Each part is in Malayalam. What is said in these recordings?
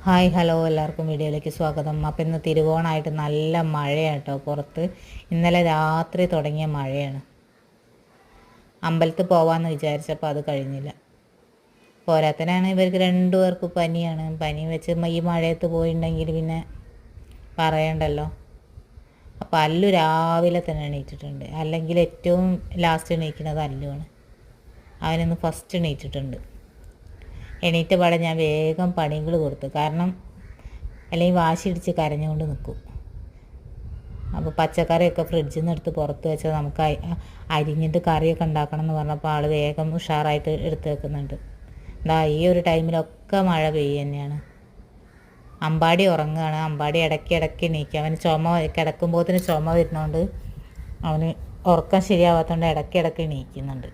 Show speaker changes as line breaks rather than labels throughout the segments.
ഹായ് ഹലോ എല്ലാവർക്കും വീഡിയോയിലേക്ക് സ്വാഗതം. അപ്പോൾ ഇന്ന് തിരുവോണമായിട്ട് നല്ല മഴയാണ് കേട്ടോ പുറത്ത്. ഇന്നലെ രാത്രി തുടങ്ങിയ മഴയാണ്. അമ്പലത്തിൽ പോകാമെന്ന് വിചാരിച്ചപ്പോൾ അത് കഴിഞ്ഞില്ല. പോരാത്തനാണ് ഇവർക്ക് രണ്ടുപേർക്ക് പനിയാണ്. പനി വെച്ച് ഈ മഴയത്ത് പോയിട്ടുണ്ടെങ്കിൽ പിന്നെ പറയണ്ടല്ലോ. അപ്പോൾ അല്ലു രാവിലെ തന്നെ എണീറ്റിട്ടുണ്ട്. അല്ലെങ്കിൽ ഏറ്റവും ലാസ്റ്റ് എണീക്കുന്നത് അല്ലുവാണ്. അവനിന്ന് ഫസ്റ്റ് എണീറ്റിട്ടുണ്ട്. എണീറ്റ പാടെ ഞാൻ വേഗം പണികൾ കൊടുത്തു. കാരണം അല്ലെങ്കിൽ വാശി ഇടിച്ച് കരഞ്ഞുകൊണ്ട് നിൽക്കും. അപ്പോൾ പച്ചക്കറിയൊക്കെ ഫ്രിഡ്ജിൽ നിന്ന് എടുത്ത് പുറത്ത് വെച്ചാൽ നമുക്ക് അരിഞ്ഞിട്ട് കറിയൊക്കെ ഉണ്ടാക്കണം എന്ന് പറഞ്ഞപ്പോൾ ആൾ വേഗം ഉഷാറായിട്ട് എടുത്ത് വെക്കുന്നുണ്ട്. ഈ ഒരു ടൈമിലൊക്കെ മഴ പെയ്യുക തന്നെയാണ്. അമ്പാടി ഉറങ്ങുകയാണ്. അമ്പാടി ഇടയ്ക്ക് എണീക്കുക. അവന് കിടക്കുമ്പോഴത്തിന് ചുമ വരുന്നതുകൊണ്ട് അവന് ഉറക്കം ശരിയാവാത്തതുകൊണ്ട് ഇടയ്ക്ക് എണീക്കുന്നുണ്ട്.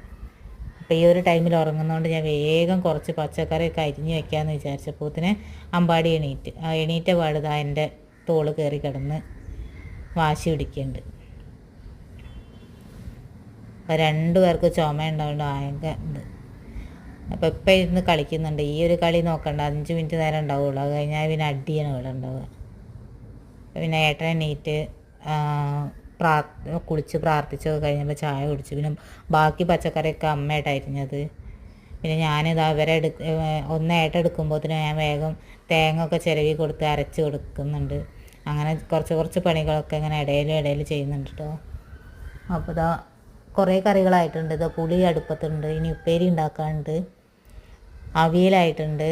അപ്പോൾ ഈ ഒരു ടൈമിൽ ഉറങ്ങുന്നതുകൊണ്ട് ഞാൻ വേഗം കുറച്ച് പച്ചക്കറിയൊക്കെ അരിഞ്ഞ് വെക്കാമെന്ന് വിചാരിച്ചപ്പോഴത്തിന് അമ്പാടി എണീറ്റ പാടുതാ എൻ്റെ തോള് കയറി കിടന്ന് വാശി പിടിക്കുന്നുണ്ട്. അപ്പോൾ രണ്ടുപേർക്ക് ചുമ ഉണ്ടാവുകൊണ്ട് ഭയങ്കര ഇത്. അപ്പോൾ ഇപ്പം ഇരുന്ന് കളിക്കുന്നുണ്ട്. ഈ ഒരു കളി നോക്കണ്ട, 5 മിനിറ്റ് നേരം ഉണ്ടാവുള്ളൂ. അത് കഴിഞ്ഞാൽ പിന്നെ അടിയാണ് ഇവിടെ ഉണ്ടാവുക. പിന്നെ ഏട്ടനെ എണീറ്റ് കുളിച്ച് പ്രാർത്ഥിച്ചൊക്കെ കഴിഞ്ഞപ്പോൾ ചായ കുടിച്ചു. പിന്നെ ബാക്കി പച്ചക്കറിയൊക്കെ അമ്മയായിട്ട് അരിഞ്ഞത്. പിന്നെ ഞാനിത് ഏട്ടെടുക്കുമ്പോഴത്തേനും ഞാൻ വേഗം തേങ്ങ ഒക്കെ ചിരവി കൊടുത്ത് അരച്ച് കൊടുക്കുന്നുണ്ട്. അങ്ങനെ കുറച്ച് പണികളൊക്കെ ഇങ്ങനെ ഇടയിൽ ചെയ്യുന്നുണ്ട് കേട്ടോ. അപ്പോൾ കുറേ കറികളായിട്ടുണ്ട്. പുളി അടുപ്പത്തുണ്ട്. ഇനി ഉപ്പേരി ഉണ്ടാക്കാനുണ്ട്. അവിയലായിട്ടുണ്ട്.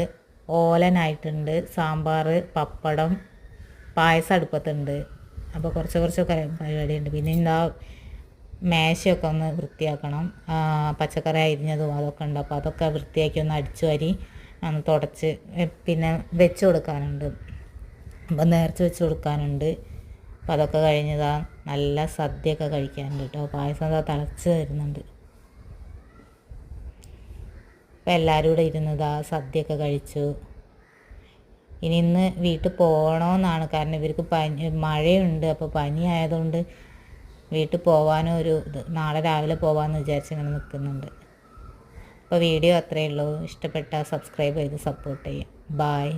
ഓലനായിട്ടുണ്ട്. സാമ്പാർ, പപ്പടം, പായസം അടുപ്പത്തുണ്ട്. അപ്പോൾ കുറച്ച് പരിപാടിയുണ്ട്. പിന്നെ മേശയൊക്കെ ഒന്ന് വൃത്തിയാക്കണം. പച്ചക്കറി അരിഞ്ഞതും അതൊക്കെ ഉണ്ട്. അപ്പോൾ അതൊക്കെ വൃത്തിയാക്കി ഒന്ന് അടിച്ചു വാരി ഒന്ന് തുടച്ച് പിന്നെ വെച്ച് കൊടുക്കാനുണ്ട്. അപ്പോൾ നേർച്ച വെച്ച് കൊടുക്കാനുണ്ട്. അപ്പോൾ അതൊക്കെ കഴിഞ്ഞതാ നല്ല സദ്യയൊക്കെ കഴിക്കാനുണ്ട് കേട്ടോ. പായസം തിളച്ച് വരുന്നുണ്ട്. അപ്പോൾ എല്ലാവരും കൂടെ ഇരുന്നതാ സദ്യയൊക്കെ കഴിച്ചു. ഇന്ന് വീട്ടിൽ പോകണമെന്നാണ്. കാരണം ഇവർക്ക് മഴയുണ്ട്. അപ്പോൾ പനി ആയതുകൊണ്ട് വീട്ടിൽ പോകാനും നാളെ രാവിലെ പോകാമെന്ന് വിചാരിച്ച് ഇങ്ങനെ നിൽക്കുന്നുണ്ട്. അപ്പോൾ വീഡിയോ അത്രയേ ഉള്ളൂ. ഇഷ്ടപ്പെട്ടാൽ സബ്സ്ക്രൈബ് ചെയ്ത് സപ്പോർട്ട് ചെയ്യാം. ബായ്.